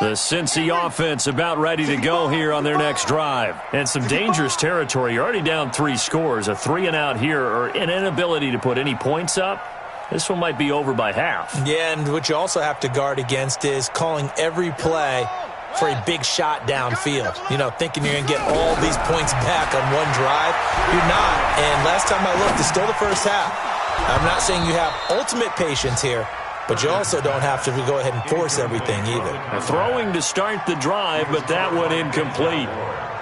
The Cincy offense about ready to go here on their next drive. And some dangerous territory. You're already down 3 scores. A 3-and-out here or an inability to put any points up. This one might be over by half. Yeah, and what you also have to guard against is calling every play for a big shot downfield. You know, thinking you're going to get all these points back on one drive. You're not. And last time I looked, it's still the first half. I'm not saying you have ultimate patience here, but you also don't have to go ahead and force everything either. Throwing to start the drive, but that one incomplete.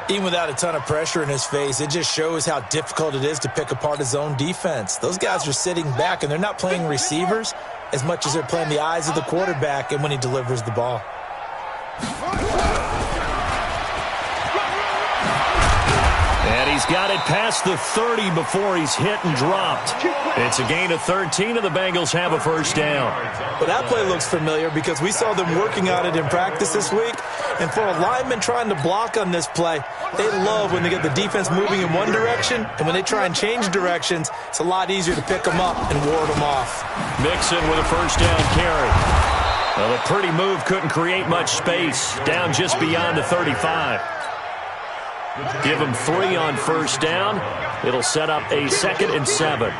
Even without a ton of pressure in his face, it just shows how difficult it is to pick apart his own defense. Those guys are sitting back, and they're not playing receivers as much as they're playing the eyes of the quarterback and when he delivers the ball. And he's got it past the 30 before he's hit and dropped. It's a gain of 13, and the Bengals have a first down. Well, that play looks familiar because we saw them working on it in practice this week. And for a lineman trying to block on this play, they love when they get the defense moving in one direction. And when they try and change directions, it's a lot easier to pick them up and ward them off. Mixon with a first down carry. Well, the pretty move couldn't create much space. Down just beyond the 35. Give him 3 on first down. It'll set up a 2nd and 7.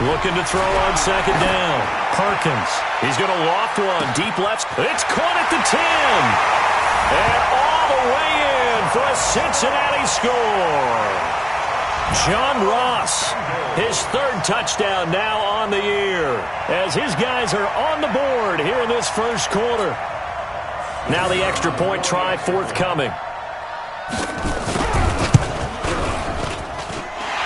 Looking to throw on 2nd down. Perkins. He's going to loft one. Deep left. It's caught at the 10. And all the way in for a Cincinnati score. John Ross, his 3rd touchdown now on the year, as his guys are on the board here in this first quarter. Now the extra point try forthcoming.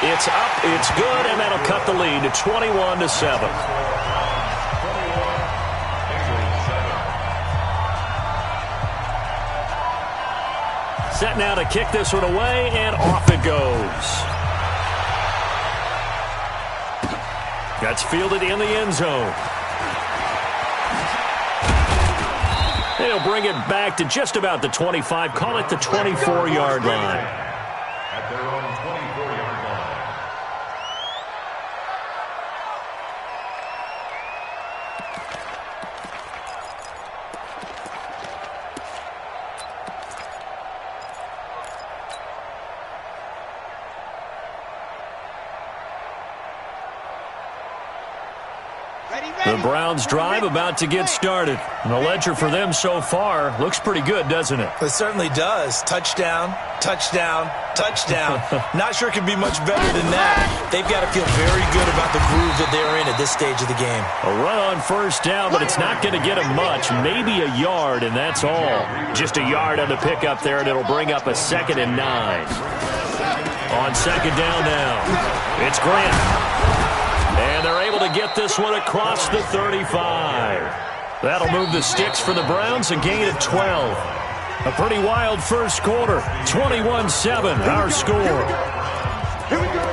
It's up, it's good, and that'll cut the lead to 21-7. Set now to kick this one away, and off it goes. That's fielded in the end zone. They'll bring it back to just about the 25. Call it the 24-yard line. At their own 24-yard line. The Browns' drive about to get started. And the ledger for them so far looks pretty good, doesn't it? It certainly does. Touchdown, touchdown, touchdown. Not sure it could be much better than that. They've got to feel very good about the groove that they're in at this stage of the game. A run on first down, but it's not going to get them much. Maybe a yard, and that's all. Just a yard on the pickup there, and it'll bring up a 2nd and 9. On 2nd down now, it's Grant. And they're able to get this one across the 35. That'll move the sticks for the Browns, a gain of 12. A pretty wild first quarter, 21-7, our score. Here we go.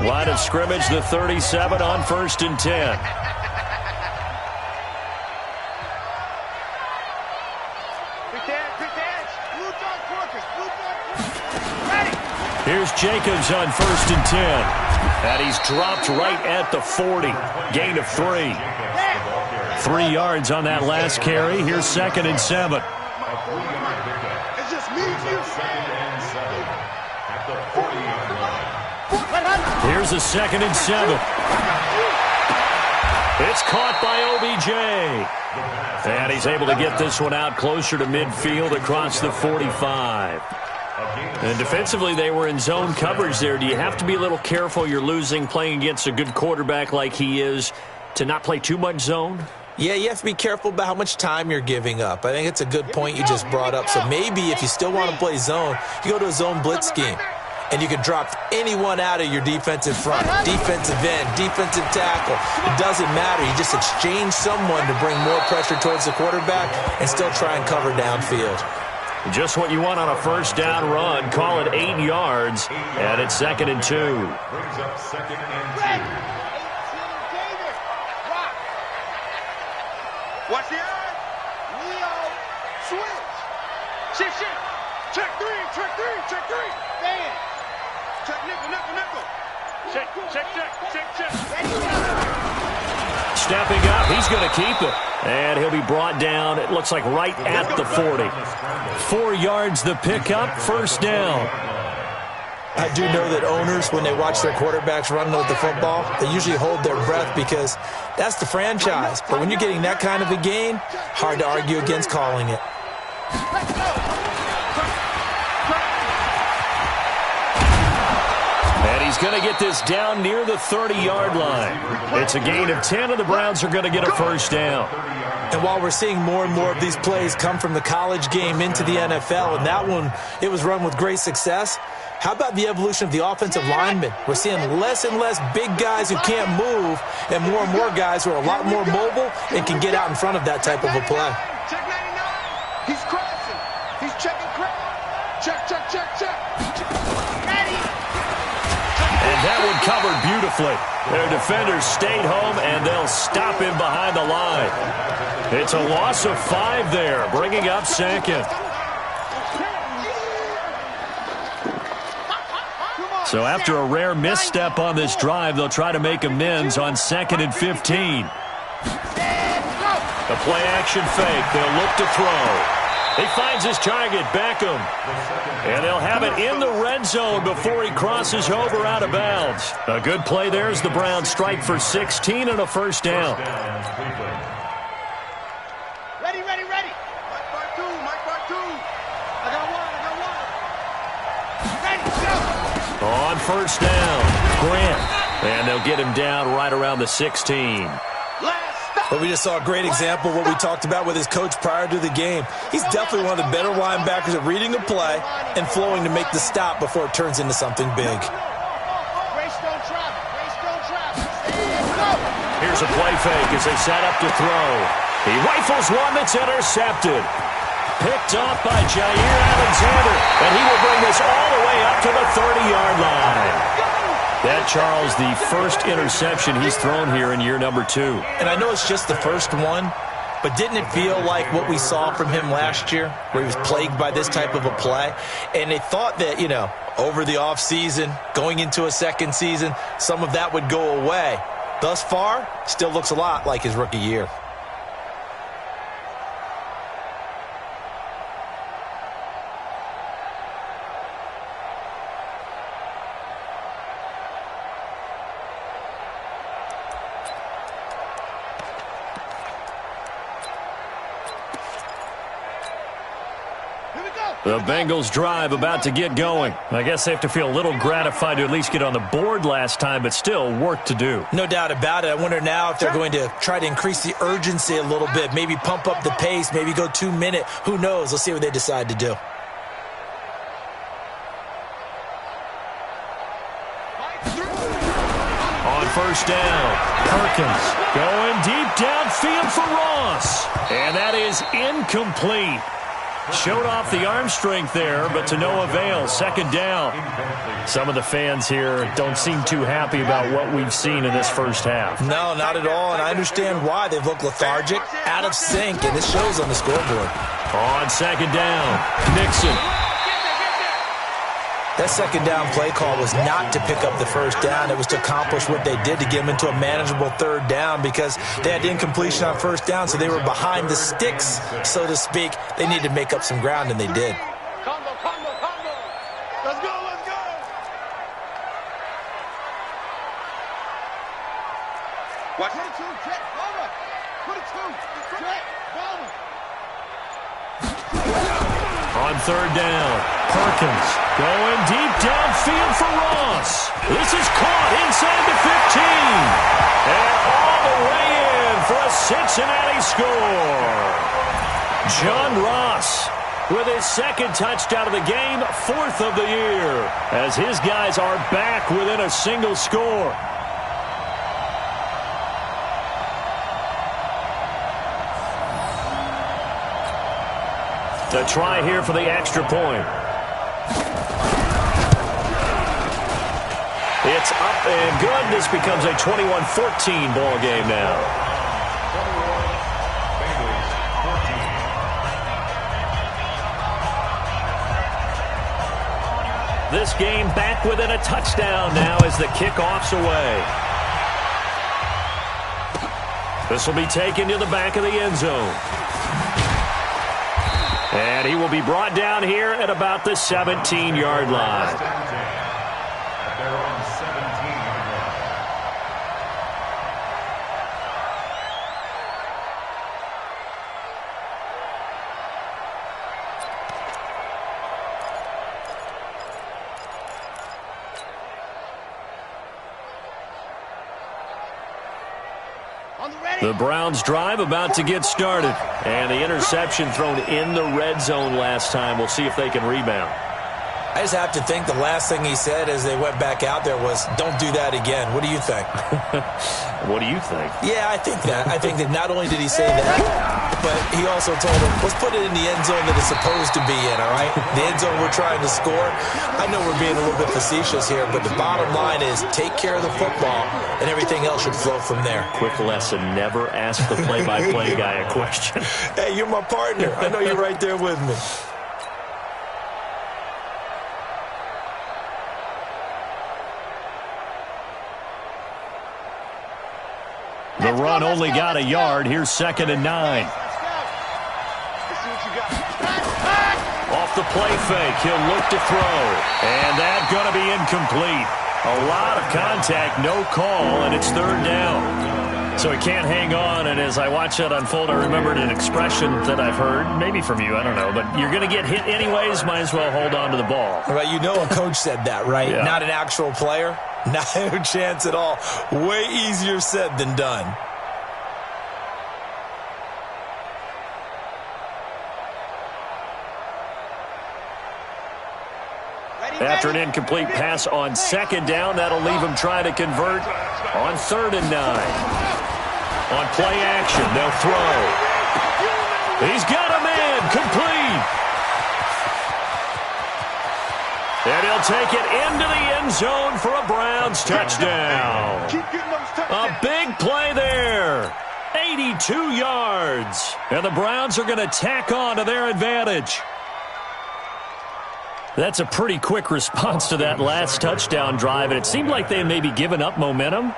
Line of scrimmage, the 37 on 1st and 10. Here's Jacobs on 1st and 10. And he's dropped right at the 40. Gain of 3. 3 yards on that last carry. Here's 2nd and 7. It's just me and you. 2nd and 7. At the 40-yard line. Here's a 2nd and 7. It's caught by OBJ. And he's able to get this one out closer to midfield across the 45. And defensively, they were in zone coverage there. Do you have to be a little careful you're losing playing against a good quarterback like he is to not play too much zone? Yeah, you have to be careful about how much time you're giving up. I think it's a good point you just brought up. So maybe if you still want to play zone, you go to a zone blitz scheme. And you can drop anyone out of your defensive front, defensive end, defensive tackle. It doesn't matter. You just exchange someone to bring more pressure towards the quarterback and still try and cover downfield. Just what you want on a first down run. Call it 8 yards, and it's 2nd and 2. Brings up 2nd and 2. Stepping up, he's going to keep it. And he'll be brought down, it looks like right at the 40. 4 yards the pickup, first down. I do know that owners, when they watch their quarterbacks run with the football, they usually hold their breath because that's the franchise. But when you're getting that kind of a gain, hard to argue against calling it. And he's going to get this down near the 30-yard line. It's a gain of 10, and the Browns are going to get a first down. And while we're seeing more and more of these plays come from the college game into the NFL, and that one, it was run with great success, how about the evolution of the offensive linemen? We're seeing less and less big guys who can't move and more guys who are a lot more mobile and can get out in front of that type of a play. Check 99. He's crossing. He's checking crowd. Check. Ready. And that one covered beautifully. Their defenders stayed home, and they'll stop him behind the line. It's a loss of 5 there, bringing up second. So after a rare misstep on this drive, they'll try to make amends on 2nd and 15. The play-action fake. They'll look to throw. He finds his target, Beckham. And they'll have it in the red zone before he crosses over out of bounds. A good play there as the Browns strike for 16 and a first down. Ready. Mike Bar 2. I got one. Ready, go. On first down, Grant. And they'll get him down right around the 16. But we just saw a great example of what we talked about with his coach prior to the game. He's definitely one of the better linebackers at reading a play and flowing to make the stop before it turns into something big. Here's a play fake as they set up to throw. He rifles one that's intercepted. Picked off by Jair Alexander, and he will bring this all the way up to the 30-yard line. That, Charles, the first interception he's thrown here in year number 2. And I know it's just the first one, but didn't it feel like what we saw from him last year, where he was plagued by this type of a play? And they thought that, over the offseason, going into a second season, some of that would go away. Thus far, still looks a lot like his rookie year. The Bengals drive about to get going. I guess they have to feel a little gratified to at least get on the board last time, but still work to do. No doubt about it. I wonder now if they're going to try to increase the urgency a little bit, maybe pump up the pace, maybe go 2-minute. Who knows? Let's see what they decide to do. On first down, Perkins going deep downfield for Ross. And that is incomplete. Showed off the arm strength there, but to no avail. Second down. Some of the fans here don't seem too happy about what we've seen in this first half. No, not at all, and I understand why. They've looked lethargic, out of sync, and this shows on the scoreboard. On second down, Nixon. That second down play call was not to pick up the first down. It was to accomplish what they did to get them into a manageable third down because they had incompletion on first down, so they were behind the sticks, so to speak. They needed to make up some ground, and they did. Combo. Let's go. Watch it. Put it two. On third down, Perkins going deep downfield for Ross. This is caught inside the 15. And all the way in for a Cincinnati score. John Ross with his second touchdown of the game, 4th of the year, as his guys are back within a single score. The try here for the extra point. It's up and good. This becomes a 21-14 ball game now. This game back within a touchdown now as the kickoff's away. This will be taken to the back of the end zone. And he will be brought down here at about the 17-yard line. They're on 17-yard line. The Browns drive about to get started. And the interception thrown in the red zone last time. We'll see if they can rebound. I just have to think the last thing he said as they went back out there was, don't do that again. What do you think? What do you think? Yeah, I think that. I think that not only did he say that, but he also told him, let's put it in the end zone that it's supposed to be in, all right? The end zone we're trying to score. I know we're being a little bit facetious here, but the bottom line is take care of the football, and everything else should flow from there. Quick lesson, never ask the play-by-play guy a question. Hey, you're my partner. I know you're right there with me. The run only got a yard. Here's 2nd and 9. Off the play fake, he'll look to throw. And that's going to be incomplete. A lot of contact, no call, and it's 3rd down. So he can't hang on, and as I watch that unfold, I remembered an expression that I've heard, maybe from you, I don't know, but you're going to get hit anyways, might as well hold on to the ball. Right, you know a coach said that, right? Yeah. Not an actual player. No chance at all. Way easier said than done. After an incomplete pass on 2nd down, that'll leave him trying to convert on 3rd and 9. On play action, they'll throw. He's got a man, complete. And he'll take it into the end zone for a Browns touchdown. A big play there. 82 yards. And the Browns are going to tack on to their advantage. That's a pretty quick response to that last touchdown drive, and it seemed like they had maybe given up momentum.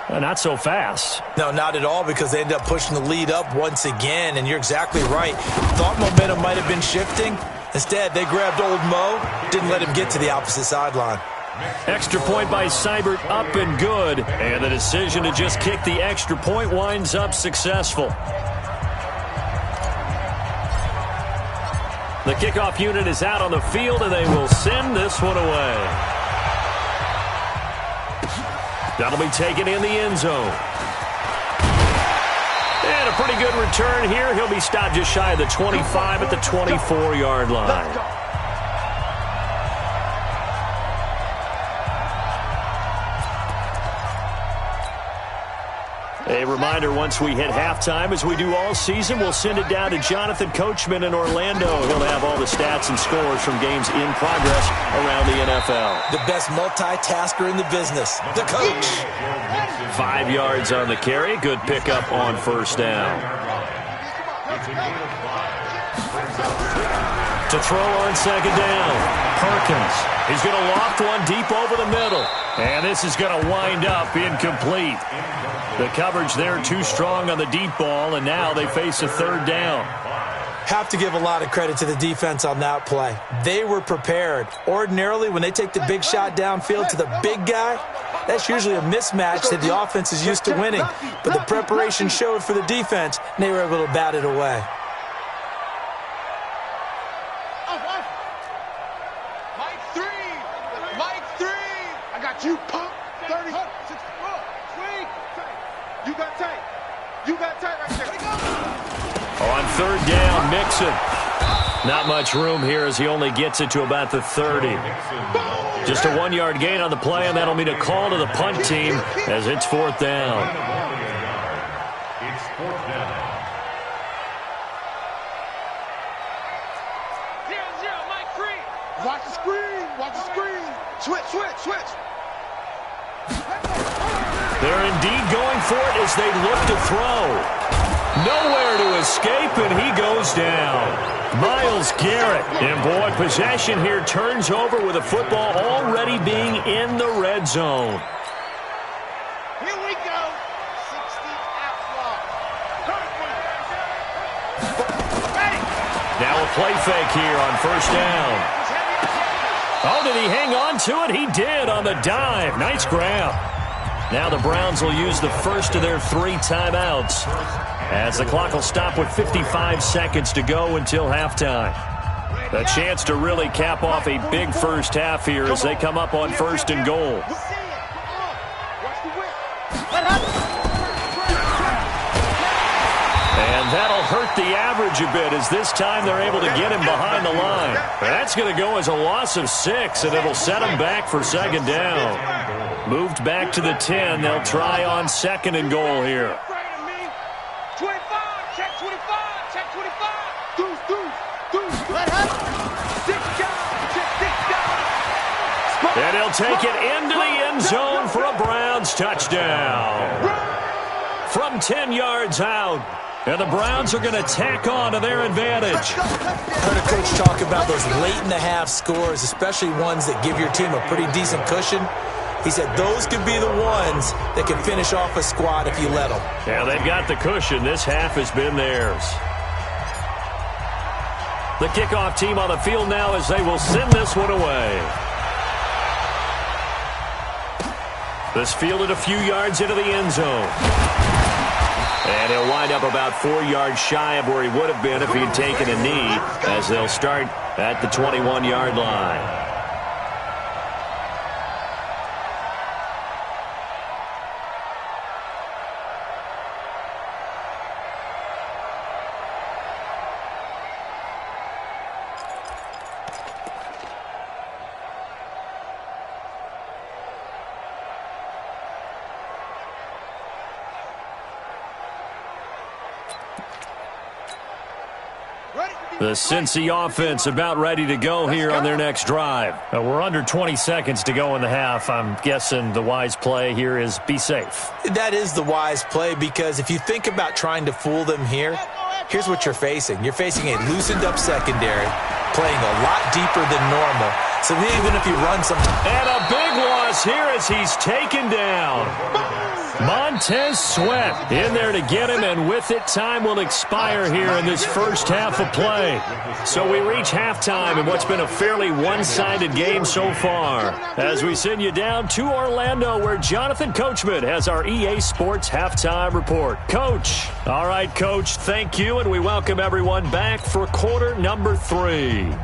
Not so fast. No, not at all, because they ended up pushing the lead up once again, and you're exactly right. Thought momentum might have been shifting. Instead, they grabbed old Mo, didn't let him get to the opposite sideline. Extra point by Seibert, up and good. And the decision to just kick the extra point winds up successful. The kickoff unit is out on the field, and they will send this one away. That'll be taken in the end zone. And a pretty good return here. He'll be stopped just shy of the 25 at the 24-yard line. A reminder, once we hit halftime, as we do all season, we'll send it down to Jonathan Coachman in Orlando. He'll have all the stats and scores from games in progress around the NFL. The best multitasker in the business, the coach. 5 yards on the carry. Good pickup on 1st down. To throw on 2nd down, Perkins. He's going to loft one deep over the middle. And this is going to wind up incomplete. The coverage there too strong on the deep ball, and now they face a 3rd down. Have to give a lot of credit to the defense on that play. They were prepared. Ordinarily, when they take the big shot downfield to the big guy, that's usually a mismatch that the offense is used to winning. But the preparation showed for the defense, and they were able to bat it away. Mike 3. I got you, pump. 30. You got tight. You got tight right there. On 3rd down, Mixon. Not much room here as he only gets it to about the 30. Just a 1-yard gain on the play, and that'll mean a call to the punt team as it's 4th down. It's 4th down. 0-0, Mike 3. Watch the screen. Watch the screen. Switch. They're indeed going for it as they look to throw. Nowhere to escape, and he goes down. Myles Garrett. And, boy, possession here turns over with the football already being in the red zone. Here we go. 60 outlaw. Ready. Now a play fake here on first down. Oh, did he hang on to it? He did on the dive. Nice grab. Now the Browns will use the first of their 3 timeouts, as the clock will stop with 55 seconds to go until halftime. A chance to really cap off a big first half here as they come up on first and goal. And that'll hurt the average a bit, as this time they're able to get him behind the line. That's going to go as a loss of 6, and it'll set him back for second down. Moved back to the 10. They'll try on second and goal here. 25, check 25, check 25. Deuce, deuce, deuce. And he'll take it into the end zone for a Browns touchdown. From 10 yards out. And the Browns are going to tack on to their advantage. I heard a coach talk about those late-in-the-half scores, especially ones that give your team a pretty decent cushion. He said those could be the ones that can finish off a squad if you let them. Yeah, they've got the cushion. This half has been theirs. The kickoff team on the field now as they will send this one away. This fielded a few yards into the end zone. And he'll wind up about 4 yards shy of where he would have been if he had taken a knee, as they'll start at the 21-yard line. The Cincy offense about ready to go here on their next drive. We're under 20 seconds to go in the half. I'm guessing the wise play here is be safe. That is the wise play, because if you think about trying to fool them here, here's what you're facing. You're facing a loosened-up secondary, playing a lot deeper than normal. So even if you run some... And a big loss here as he's taken down. Montez Sweat in there to get him, and with it, time will expire here in this first half of play. So we reach halftime in what's been a fairly one-sided game so far, as we send you down to Orlando, where Jonathan Coachman has our EA Sports halftime report. Coach. All right, Coach, thank you, and we welcome everyone back for quarter number 3.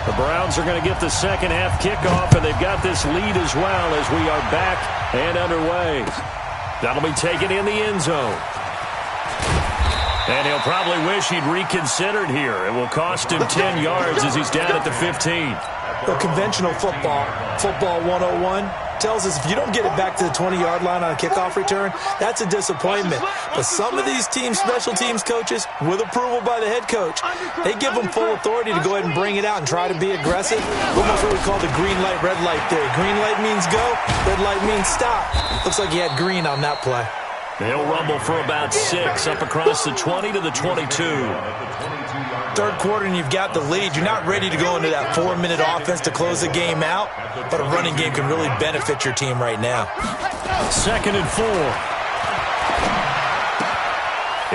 The Browns are going to get the second half kickoff, and they've got this lead as well as we are back and underway. That'll be taken in the end zone. And he'll probably wish he'd reconsidered here. It will cost him 10 yards as he's down at the 15. Well, conventional football 101, tells us if you don't get it back to the 20-yard line on a kickoff return, that's a disappointment. But some of these teams, special teams coaches, with approval by the head coach, they give them full authority to go ahead and bring it out and try to be aggressive. Almost what we call the green light, red light theory. Green light means go, red light means stop. Looks like he had green on that play. They'll rumble for about 6 up across the 20 to the 22. Third quarter and you've got the lead. You're not ready to go into that 4-minute offense to close the game out, but a running game can really benefit your team right now. 2nd and 4.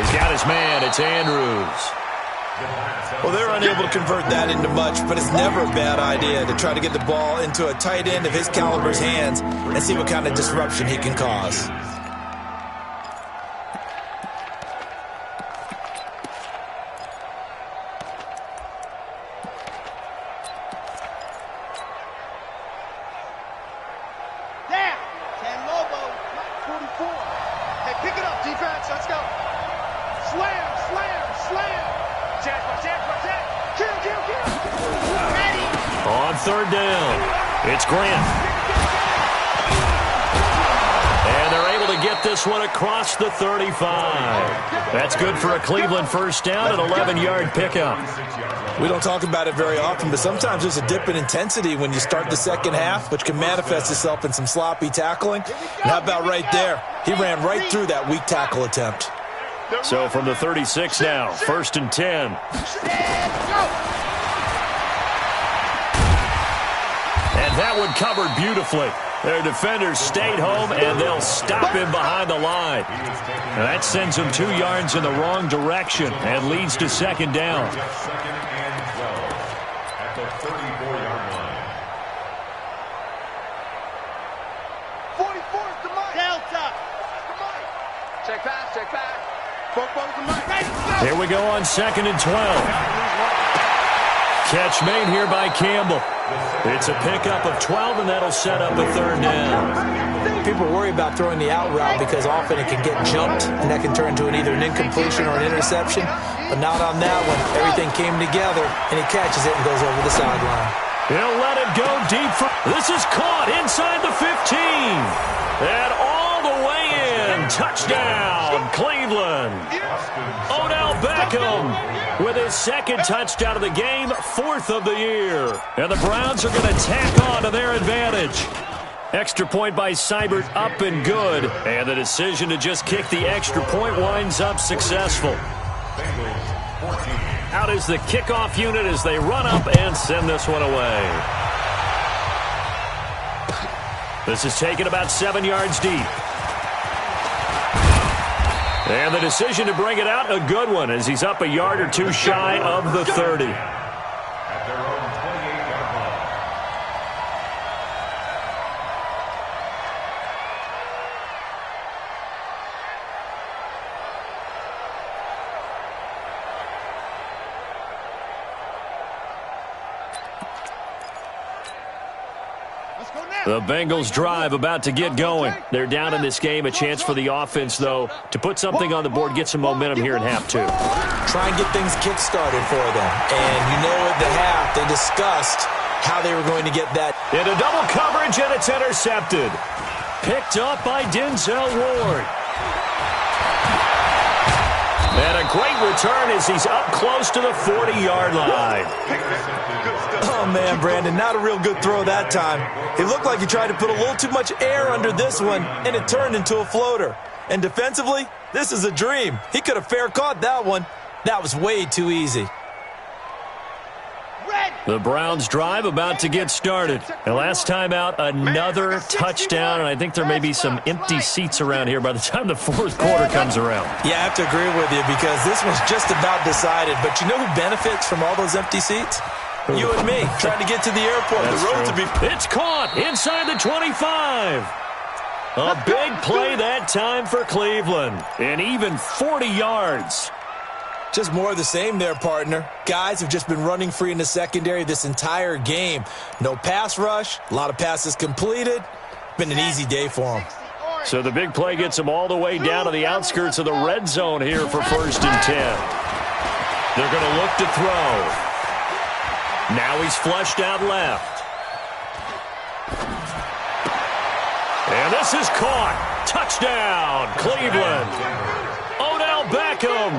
He's got his man. It's Andrews. Well, they're unable to convert that into much, but it's never a bad idea to try to get the ball into a tight end of his caliber's hands and see what kind of disruption he can cause. On 3rd down, it's Grant. And they're able to get this this one across the 35. That's good for a Cleveland first down, an 11-yard pickup. We don't talk about it very often, but sometimes there's a dip in intensity when you start the second half, which can manifest itself in some sloppy tackling. And how about right there? He ran right through that weak tackle attempt. So from the 36 now, 1st and 10. And that one covered beautifully. Their defenders stayed home, and they'll stop him behind the line. And that sends him 2 yards in the wrong direction and leads to second down. At the 34-yard line. 44 is the mic. Delta. Check back, check back. Football's the mic. Here we go on 2nd and 12. Catch made here by Campbell. It's a pickup of 12, and that'll set up a 3rd down. People worry about throwing the out route because often it can get jumped, and that can turn into either an incompletion or an interception. But not on that one. Everything came together, and he catches it and goes over the sideline. He'll let it go deep. This is caught inside the 15. And all the way in. Touchdown, Cleveland. Odell Beckham with his 2nd touchdown of the game, 4th of the year. And the Browns are going to tack on to their advantage. Extra point by Seibert, up and good. And the decision to just kick the extra point winds up successful. Out is the kickoff unit as they run up and send this one away. This is taken about 7 yards deep. And the decision to bring it out, a good one, as he's up a yard or 2 shy of the 30. At their own 28-yard line. The Bengals drive about to get going. They're down in this game. A chance for the offense, though, to put something on the board, get some momentum here in half 2. Try and get things kick-started for them. And you know at the half, they discussed how they were going to get that. Into double coverage, and it's intercepted. Picked up by Denzel Ward. And a great return as he's up close to the 40-yard line. Oh, man, Brandon, not a real good throw that time. It looked like he tried to put a little too much air under this one, and it turned into a floater. And defensively, this is a dream. He could have fair caught that one. That was way too easy. The Browns drive about to get started. And last time out, another touchdown, and I think there may be some empty seats around here by the time the 4th quarter comes around. Yeah, I have to agree with you because this one's just about decided. But you know who benefits from all those empty seats? You and me, trying to get to the airport. That's the road true. to be... It's caught inside the 25. A big play that time for Cleveland. And even 40 yards. Just more of the same there, partner. Guys have just been running free in the secondary this entire game. No pass rush, a lot of passes completed. Been an easy day for them. So the big play gets them all the way down to the outskirts of the red zone here for 1st and 10. They're going to look to throw. Now he's flushed out left. And this is caught. Touchdown, Cleveland. Odell Beckham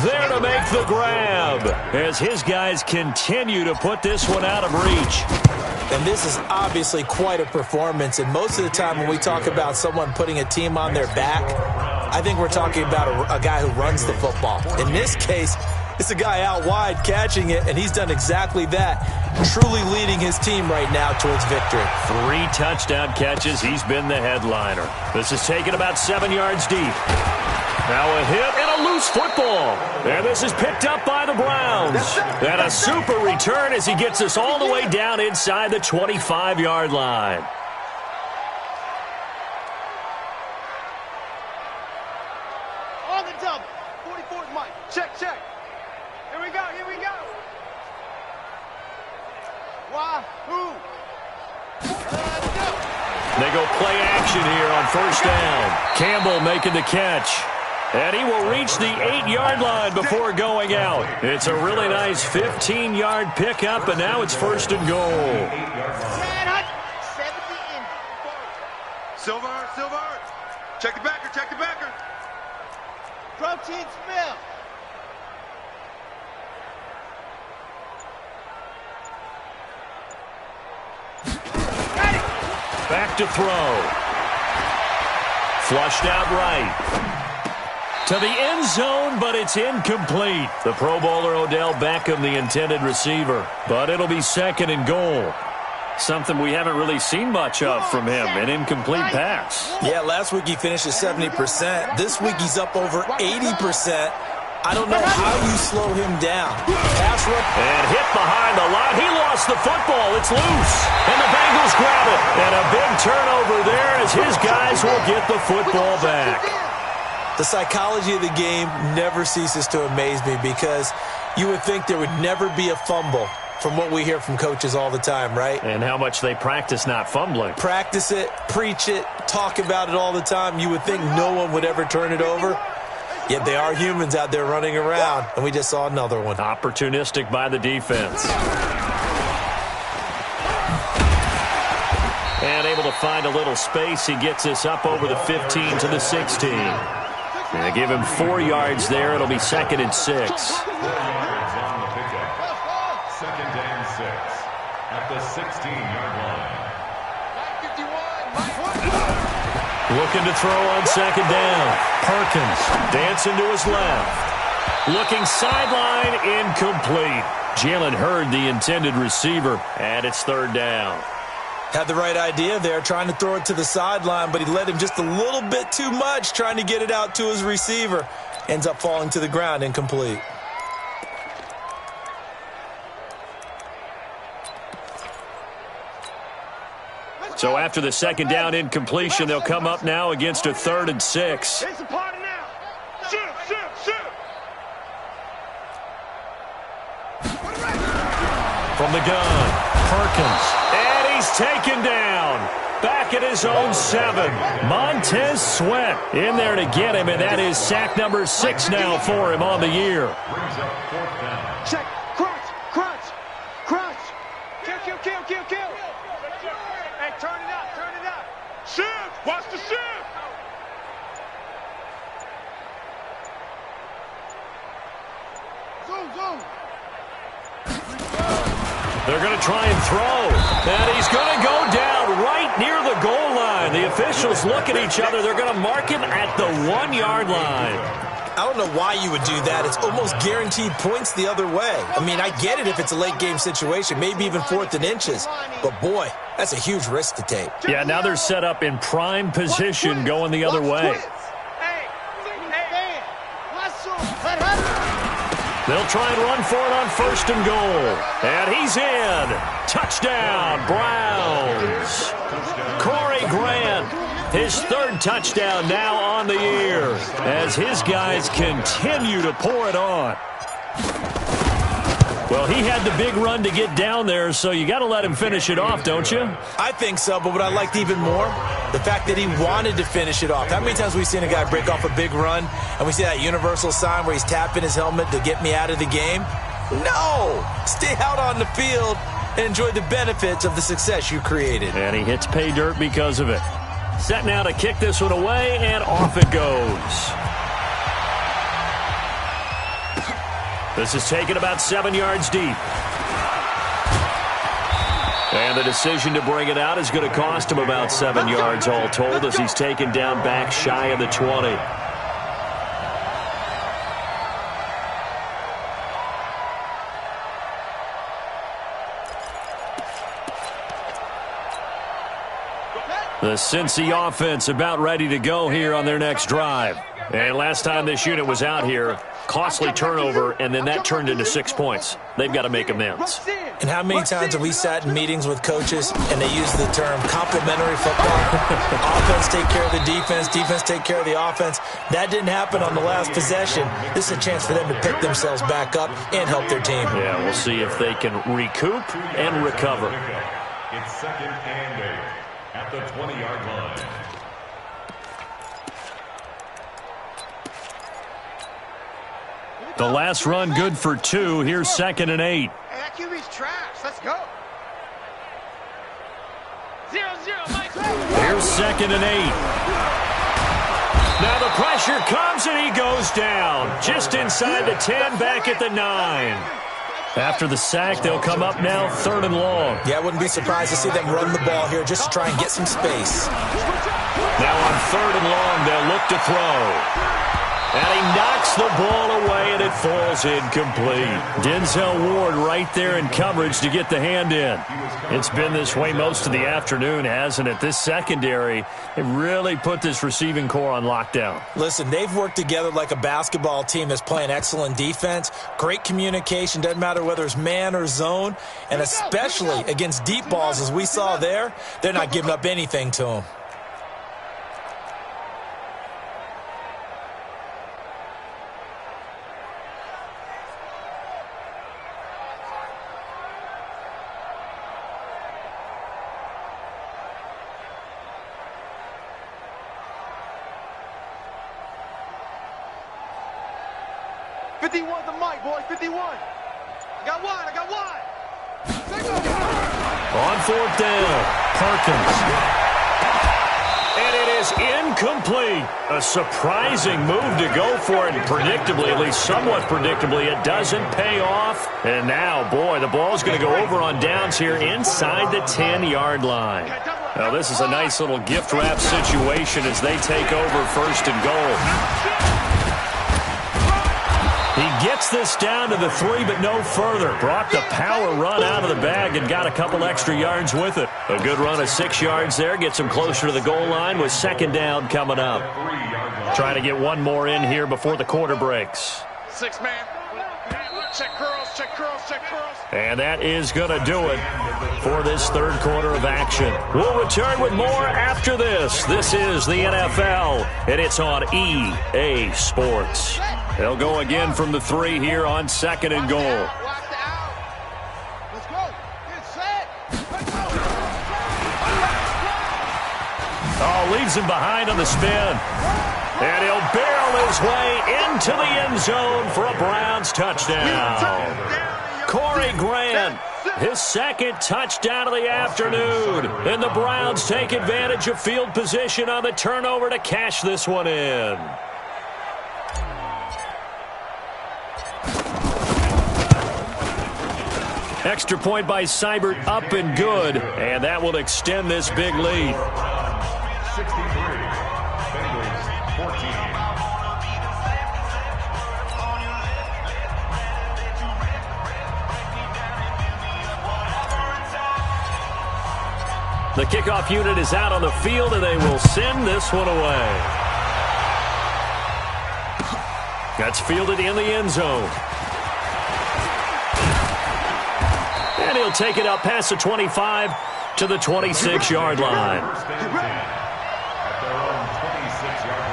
there to make the grab as his guys continue to put this one out of reach. And this is obviously quite a performance. And most of the time when we talk about someone putting a team on their back, I think we're talking about a guy who runs the football. In this case, it's a guy out wide catching it, and he's done exactly that, truly leading his team right now towards victory. 3 touchdown catches. He's been the headliner. This is taken about 7 yards deep. Now a hit and a loose football. And this is picked up by the Browns. And a super return as he gets us all the way down inside the 25-yard line. On the double. 44 is Mike. Check, check. Here we go, here we go. Why? Who? They go play action here on 1st down. Campbell making the catch. And he will reach the 8-yard line before going out. It's a really nice 15-yard pickup, and now it's 1st and goal. Silver. Check the backer, check the backer. Protein spill. Back to throw. Flushed out right. To the end zone, but it's incomplete. The Pro Bowler Odell Beckham, the intended receiver. But it'll be second and goal. Something we haven't really seen much of from him, an incomplete pass. Yeah, last week he finished at 70%. This week he's up over 80%. I don't know how you slow him down. Pass rush. And hit behind the line. He lost the football. It's loose. And the Bengals grab it. And a big turnover there as his guys will get the football back. The psychology of the game never ceases to amaze me because you would think there would never be a fumble from what we hear from coaches all the time, right? And how much they practice not fumbling. Practice it, preach it, talk about it all the time. You would think no one would ever turn it over. Yet they are humans out there running around, and we just saw another one. Opportunistic by the defense. And able to find a little space. He gets this up over the 15 to the 16. They give him 4 yards there. It'll be second and 6. 4 yards on the pickup. Second and 6 at the 16-yard line. Looking to throw on second down. Perkins dancing to his left. Looking sideline, incomplete. Jalen Hurd, the intended receiver, and it's third down. Had the right idea there, trying to throw it to the sideline, but he led him just a little bit too much, trying to get it out to his receiver. Ends up falling to the ground, incomplete. So after the second down incompletion, they'll come up now against a 3rd and 6. It's a party now. Shoot, shoot, shoot. From the gun, Perkins. And he's taken down. Back at his own 7. Montez Sweat in there to get him, and that is sack number 6 now for him on the year. Brings up 4th down. Check. Crunch, crunch, crunch. Kill, kill, kill, kill, kill. Hey, turn it up, turn it up. Shift, watch the shift. Zoom, zoom. They're going to try and throw. And he's going to go down right near the goal line. The officials look at each other. They're going to mark him at the 1-yard line. I don't know why you would do that. It's almost guaranteed points the other way. I mean, I get it if it's a late game situation, maybe even 4th and inches. But, boy, that's a huge risk to take. Yeah, now they're set up in prime position going the other way. They'll try and run for it on 1st and goal. And he's in. Touchdown, Browns. Corey Grant, his 3rd touchdown now on the year as his guys continue to pour it on. Well, he had the big run to get down there, so you got to let him finish it off, don't you? I think so, but what I liked even more, the fact that he wanted to finish it off. How many times have we seen a guy break off a big run, and we see that universal sign where he's tapping his helmet to get me out of the game? No! Stay out on the field and enjoy the benefits of the success you created. And he hits pay dirt because of it. Set now to kick this one away, and off it goes. This is taken about 7 yards deep. And the decision to bring it out is going to cost him about 7 yards all told as he's taken down back shy of the 20. The Cincy offense about ready to go here on their next drive. And last time this unit was out here, costly turnover, and then that turned into 6 points. They've got to make amends. And how many times have we sat in meetings with coaches and they use the term complementary football? Offense take care of the defense, defense take care of the offense. That didn't happen on the last possession. This is a chance for them to pick themselves back up and help their team. Yeah, we'll see if they can recoup and recover. It's 2nd and 8 at the 20-yard line. The last run good for 2. Here's 2nd and 8. Hey, that QB's trash. Let's go. 0-0, Mike. Here's 2nd and 8. Now the pressure comes and he goes down. Just inside the 10, back at the 9. After the sack, they'll come up now 3rd and long. Yeah, I wouldn't be surprised to see them run the ball here just to try and get some space. Now on 3rd and long, they'll look to throw. And he knocks the ball away, and it falls incomplete. Denzel Ward right there in coverage to get the hand in. It's been this way most of the afternoon, hasn't it? This secondary, it really put this receiving core on lockdown. Listen, they've worked together like a basketball team that's playing excellent defense. Great communication, doesn't matter whether it's man or zone. And especially against deep balls, as we saw there, they're not giving up anything to them. The mic, boy, 51. I got one. On 4th down, Perkins. And it is incomplete. A surprising move to go for it. And predictably, at least somewhat predictably, it doesn't pay off. And now, boy, the ball's going to go over on downs here inside the 10-yard line. Now, this is a nice little gift wrap situation as they take over 1st and goal. He gets this down to the 3, but no further. Brought the power run out of the bag and got a couple extra yards with it. A good run of 6 yards there. Gets him closer to the goal line with 2nd down coming up. Trying to get one more in here before the quarter breaks. 6 man. Check curls. And that is going to do it for this 3rd quarter of action. We'll return with more after this. This is the NFL, and it's on EA Sports. They'll go again from the 3 here on 2nd and goal. Let's go. Get set. Let's go. Oh, leaves him behind on the spin. And he'll barrel his way into the end zone for a Browns touchdown. Corey Grant, his 2nd touchdown of the afternoon. And the Browns take advantage of field position on the turnover to cash this one in. Extra point by Seibert, up and good. And that will extend this big lead. 63. Bengals 14. The kickoff unit is out on the field, and they will send this one away. That's fielded in the end zone. And he'll take it up past the 25 to the 26-yard line. At their own 26-yard line.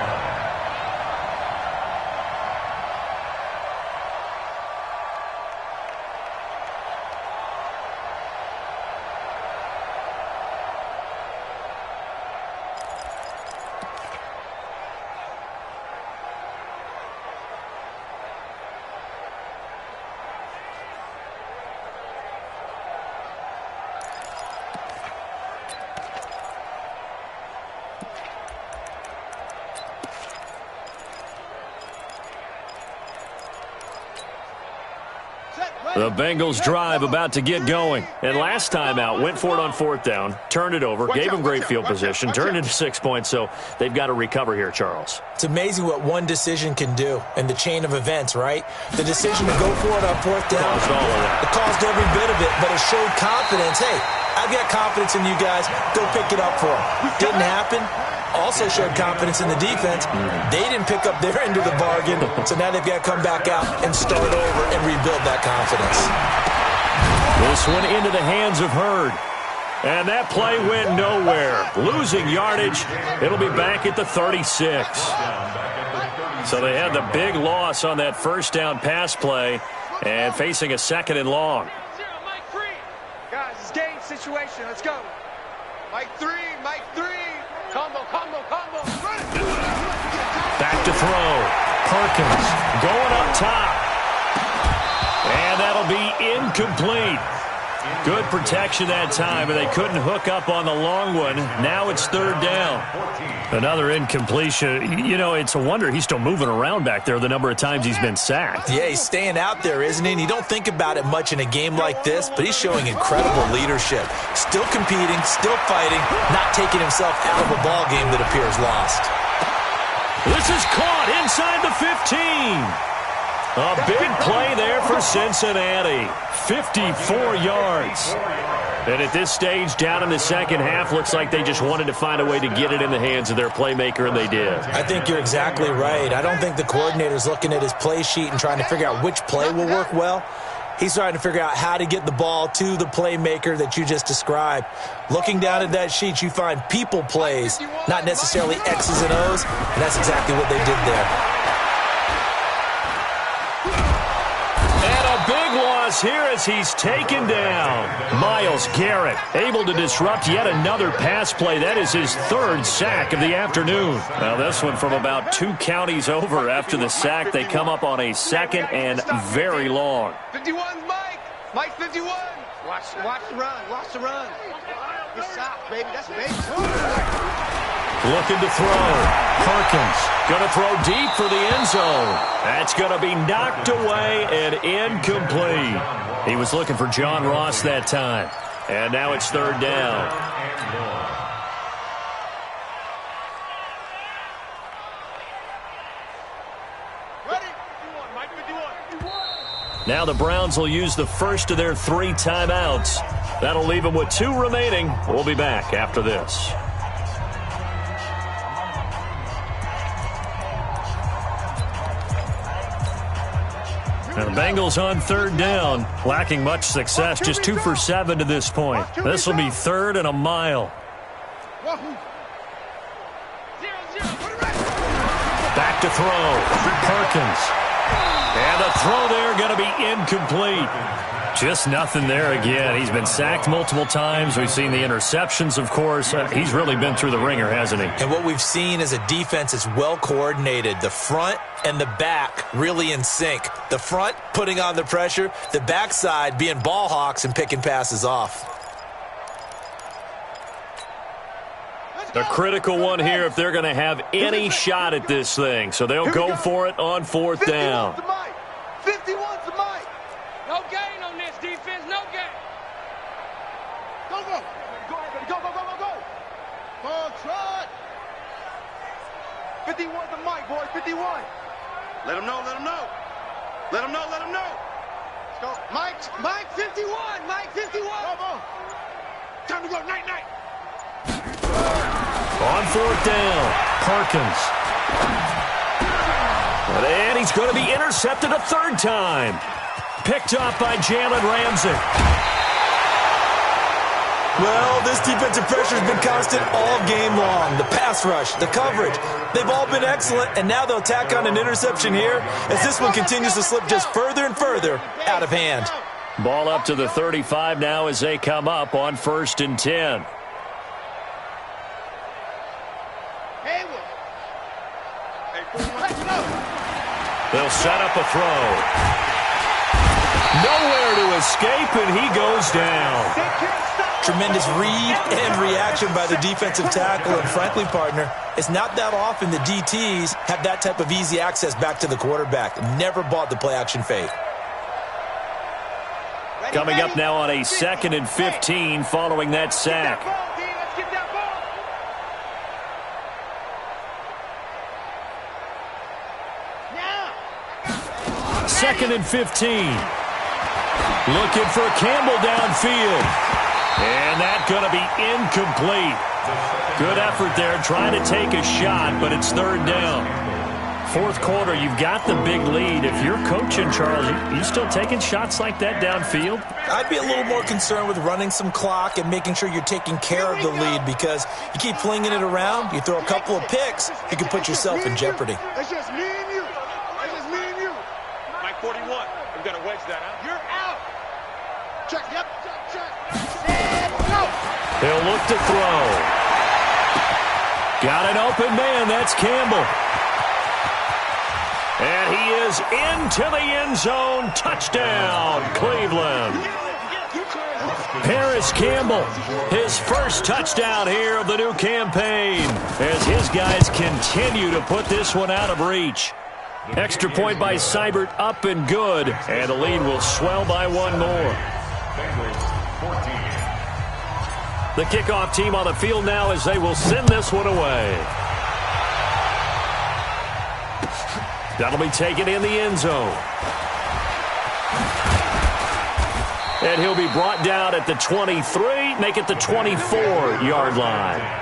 The Bengals drive about to get going. And last time out, went for it on 4th down, turned it over, gave them great field position, turned into 6 points, so they've got to recover here, Charles. It's amazing what one decision can do in the chain of events, right? The decision to go for it on 4th down, it caused every bit of it, but it showed confidence. Hey, I've got confidence in you guys. Go pick it up for them. Didn't happen. Also showed confidence in the defense. They didn't pick up their end of the bargain, so now they've got to come back out and start over and rebuild that confidence. This one into the hands of Hurd. And that play went nowhere. Losing yardage. It'll be back at the 36. So they had the big loss on that 1st down pass play and facing a 2nd and long. Guys, it's game situation. Let's go. Mike 3. Combo. Back to throw. Perkins going up top. And that'll be incomplete. Good protection that time, but they couldn't hook up on the long one. Now it's third down. Another incompletion. You know, it's a wonder he's still moving around back there the number of times he's been sacked. Yeah, he's staying out there, isn't he? And you don't think about it much in a game like this, but he's showing incredible leadership. Still competing, still fighting, not taking himself out of a ball game that appears lost. This is caught inside the 15. A big play there for Cincinnati. 54 yards. And at this stage, down in the second half, looks like they just wanted to find a way to get it in the hands of their playmaker, and they did. I think you're exactly right. I don't think the coordinator's looking at his play sheet and trying to figure out which play will work well. He's trying to figure out how to get the ball to the playmaker that you just described. Looking down at that sheet, you find people plays, not necessarily X's and O's, and that's exactly what they did there. Big loss here as he's taken down. Myles Garrett able to disrupt yet another pass play. That is his third sack of the afternoon. Now this one from about 2 counties over after the sack. They come up on a second and very long. 51, Mike. Mike 51. Watch the run. Watch the run. Good stop, baby. That's big. Looking to throw. Perkins going to throw deep for the end zone. That's going to be knocked away and incomplete. He was looking for John Ross that time. And now it's third down. Ready? 51, Mike 51. Now the Browns will use the first of their 3 timeouts. That'll leave them with 2 remaining. We'll be back after this. And the Bengals on third down, lacking much success, just 2 for 7 to this point. This will be third and a mile. Back to throw. Perkins. And the throw there going to be incomplete. Just nothing there again. He's been sacked multiple times. We've seen the interceptions, of course. He's really been through the ringer, hasn't he? And what we've seen is a defense that's well coordinated. The front and the back really in sync. The front putting on the pressure. The backside being ball hawks and picking passes off. A critical one here if they're going to have any shot at this thing. So they'll go for it on fourth down. 51's the Mike. No gain on this defense. No gain. Go. Go. Ball trot. 51's the Mike, boys. 51. Let him know. Let him know. Let's go. Mike 51. Mike 51. Come on. Time to go. Night. On fourth down, Perkins. And he's going to be intercepted a third time. Picked off by Jalen Ramsey. Well, this defensive pressure has been constant all game long. The pass rush, the coverage, they've all been excellent, and now they'll tack on an interception here as this one continues to slip just further and further out of hand. Ball up to the 35 now as they come up on 1st and 10. They'll set up a throw. Nowhere to escape, and he goes down. Tremendous read and reaction by the defensive tackle, and frankly, partner, it's not that often the DTs have that type of easy access back to the quarterback. Never bought the play-action fake. Coming up now on a 2nd and 15 following that sack. 2nd and 15. Looking for Campbell downfield. And that's going to be incomplete. Good effort there trying to take a shot, but it's third down. Fourth quarter, you've got the big lead. If you're coaching, Charles, you still taking shots like that downfield? I'd be a little more concerned with running some clock and making sure you're taking care of the lead, because you keep flinging it around, you throw a couple of picks, you can put yourself in jeopardy. It's just me and you. It's just me and you. Mike 41. We've got to wedge that out. You're out. Check. Yep. Check. Go. He'll look to throw. Got an open man. That's Campbell. And he is into the end zone. Touchdown, Cleveland. Paris Campbell, his first touchdown here of the new campaign as his guys continue to put this one out of reach. Extra point by Seibert, up and good, and the lead will swell by one more. The kickoff team on the field now as they will send this one away. That'll be taken in the end zone. And he'll be brought down at the 23, make it the 24-yard line.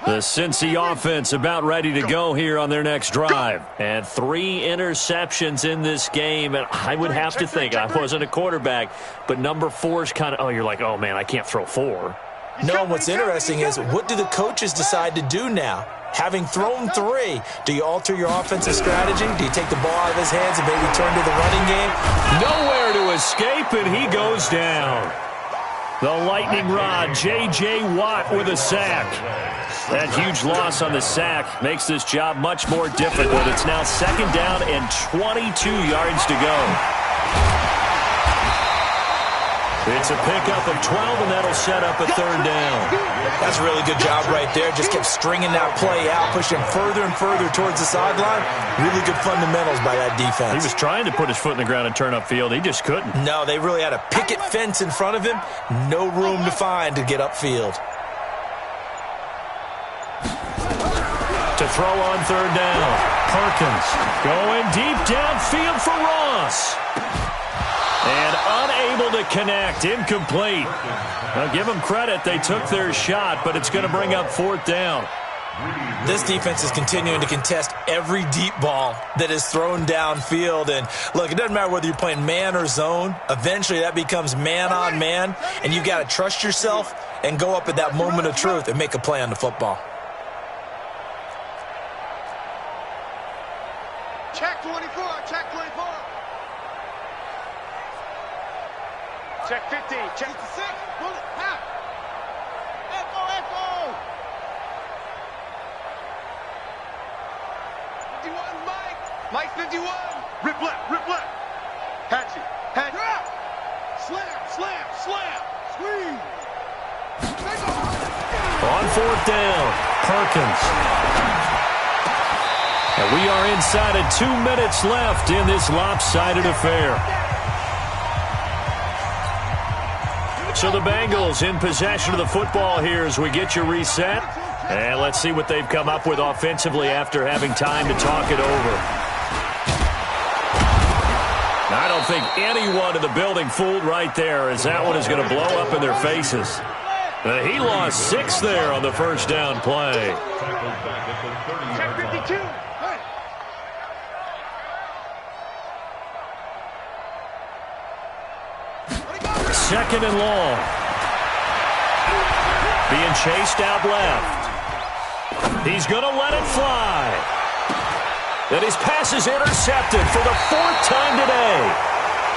The Cincy offense about ready to go here on their next drive. And 3 interceptions in this game. And I would have to think, I wasn't a quarterback, but number 4 is kind of, oh, you're like, oh, man, I can't throw 4. No, what's interesting is, what do the coaches decide to do now? Having thrown 3, do you alter your offensive strategy? Do you take the ball out of his hands and maybe turn to the running game? Nowhere to escape, and he goes down. The lightning rod, J.J. Watt with a sack. That huge loss on the sack makes this job much more difficult. It's now 2nd down and 22 yards to go. It's a pickup of 12, and that'll set up a 3rd down. That's a really good job right there. Just kept stringing that play out, pushing further and further towards the sideline. Really good fundamentals by that defense. He was trying to put his foot in the ground and turn upfield. He just couldn't. No, they really had a picket fence in front of him. No room to find to get upfield. To throw on 3rd down. Perkins going deep downfield for Ross. And unable to connect. Incomplete. Now, give them credit. They took their shot, but it's going to bring up 4th down. This defense is continuing to contest every deep ball that is thrown downfield. And, look, it doesn't matter whether you're playing man or zone. Eventually, that becomes man-on-man, and you've got to trust yourself and go up at that moment of truth and make a play on the football. Check 24, check 24. Check 15, check the 6. Bullet, half. Echo, echo. 51, Mike. Mike 51. Rip left. Hatchet, hatchet. Slam, slam, slam. Squeeze. On 4th down, Perkins. And we are inside of 2 minutes left in this lopsided affair. So the Bengals in possession of the football here as we get you reset. And let's see what they've come up with offensively after having time to talk it over. I don't think anyone in the building fooled right there, as that one is going to blow up in their faces. He lost 6 there on the first down play. Check 52. 2nd and long. Being chased out left. He's going to let it fly. And his pass is intercepted for the 4th time today.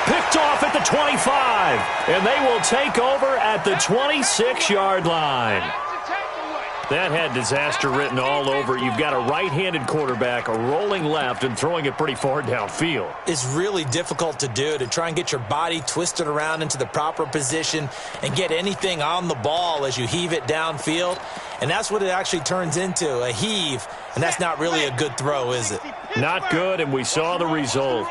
Picked off at the 25. And they will take over at the 26-yard line. That had disaster written all over. You've got a right-handed quarterback rolling left and throwing it pretty far downfield. It's really difficult to do, to try and get your body twisted around into the proper position and get anything on the ball as you heave it downfield. And that's what it actually turns into, a heave. And that's not really a good throw, is it? Not good, and we saw the result.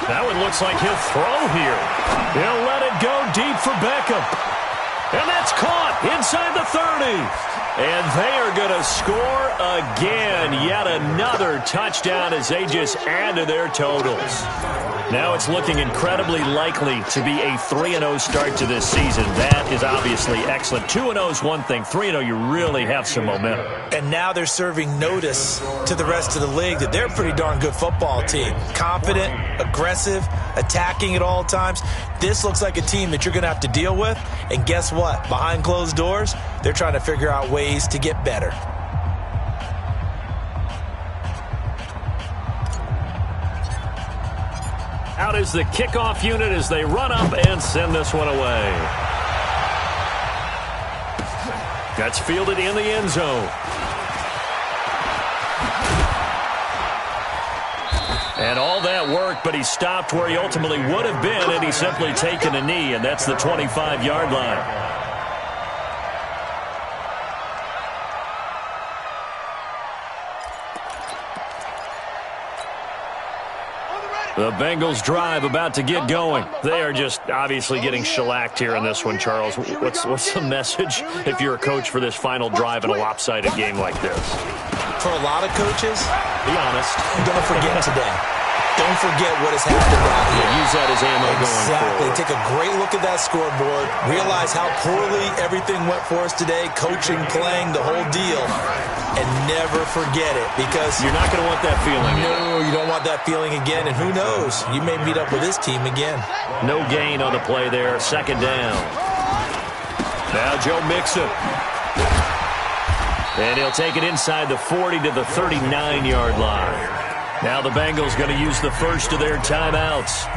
That one looks like he'll throw here. He'll let it go deep for Beckham. And that's caught inside the 30. And they are going to score again. Yet another touchdown as they just add to their totals. Now it's looking incredibly likely to be a 3-0 start to this season. That is obviously excellent. 2-0 is one thing. 3-0, you really have some momentum. And now they're serving notice to the rest of the league that they're a pretty darn good football team. Confident, aggressive, attacking at all times. This looks like a team that you're going to have to deal with. And guess what? Behind closed doors, they're trying to figure out ways to get better. Out is the kickoff unit as they run up and send this one away. That's fielded in the end zone. And all that work, but he stopped where he ultimately would have been, and he's simply taken a knee, and that's the 25-yard line. The Bengals drive about to get going. They are just obviously getting shellacked here in this one, Charles. What's the message if you're a coach for this final drive in a lopsided game like this? For a lot of coaches, be honest, don't forget today. Don't forget what has happened out here. Use that as ammo going forward. Exactly. Take a great look at that scoreboard. Realize how poorly everything went for us today. Coaching, playing, the whole deal. And never forget it, because you're not going to want that feeling. No, you don't want that feeling again. And who knows? You may meet up with this team again. No gain on the play there. Second down. Now Joe Mixon. And he'll take it inside the 40 to the 39-yard line. Now the Bengals going to use the first of their timeouts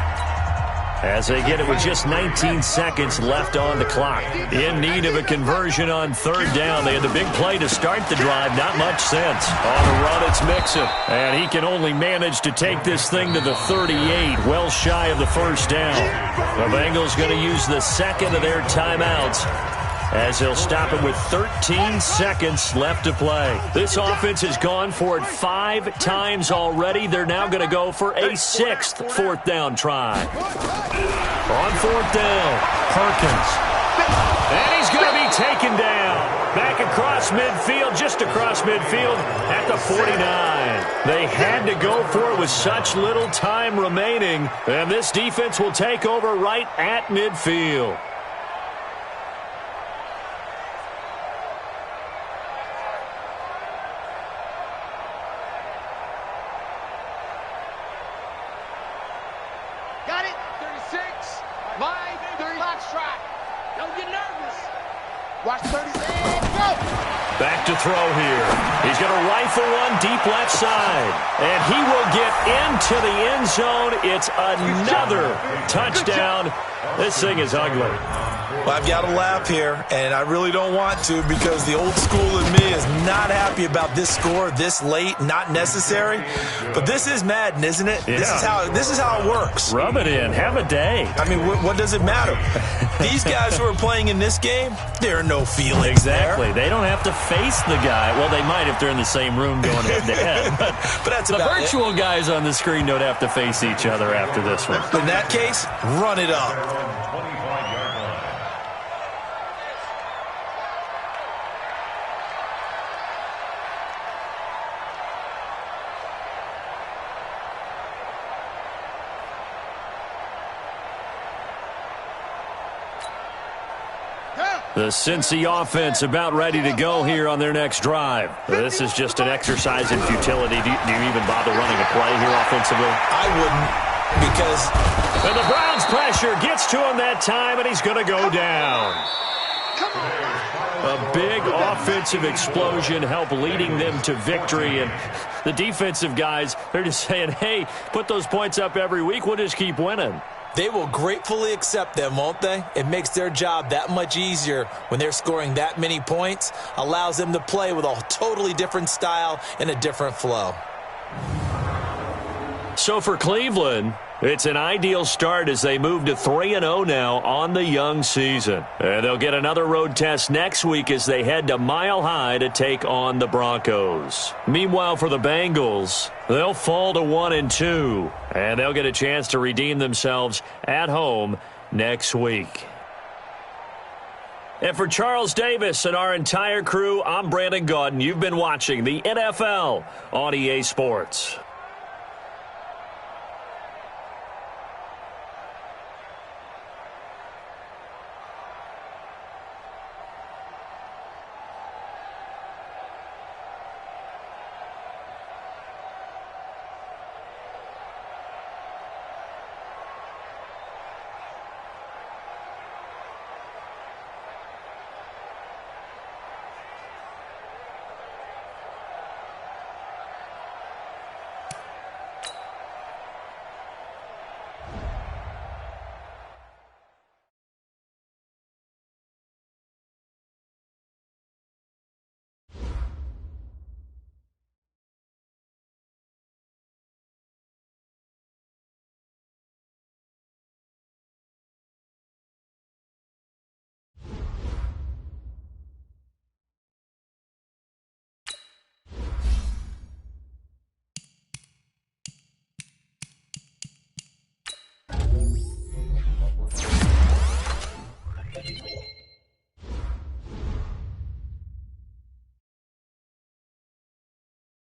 as they get it with just 19 seconds left on the clock. In need of a conversion on third down. They had the big play to start the drive. Not much sense. On the run, it's Mixon. And he can only manage to take this thing to the 38, well shy of the first down. The Bengals going to use the second of their timeouts as they'll stop it with 13 seconds left to play. This offense has gone for it 5 times already. They're now going to go for a 6th fourth down try. On fourth down, Perkins. And he's going to be taken down. Back across midfield, just across midfield at the 49. They had to go for it with such little time remaining. And this defense will take over right at midfield. Back to throw here. He's going to rifle one deep left side. And he will get into the end zone. It's another touchdown. This thing is ugly. Well, I've got to laugh here, and I really don't want to, because the old school in me is not happy about this score this late, not necessary. But this is Madden, isn't it? Yeah. This is how it works. Rub it in. Have a day. I mean, what does it matter? These guys who are playing in this game, there are no feelings. Exactly. There. They don't have to face the guy. Well, they might if they're in the same room going head-to-head. But that's the about virtual guys on the screen don't have to face each other after this one. In that case, run it up. The Cincy offense about ready to go here on their next drive. This is just an exercise in futility. Do you even bother running a play here offensively? I wouldn't, because... And the Browns' pressure gets to him that time, and he's going to go down. A big offensive explosion helped leading them to victory, and the defensive guys, they're just saying, hey, put those points up every week, we'll just keep winning. They will gratefully accept them, won't they? It makes their job that much easier when they're scoring that many points. Allows them to play with a totally different style and a different flow. So for Cleveland, it's an ideal start as they move to 3-0 now on the young season. And they'll get another road test next week as they head to Mile High to take on the Broncos. Meanwhile, for the Bengals, they'll fall to 1-2, and they'll get a chance to redeem themselves at home next week. And for Charles Davis and our entire crew, I'm Brandon Gaudin. You've been watching the NFL on EA Sports.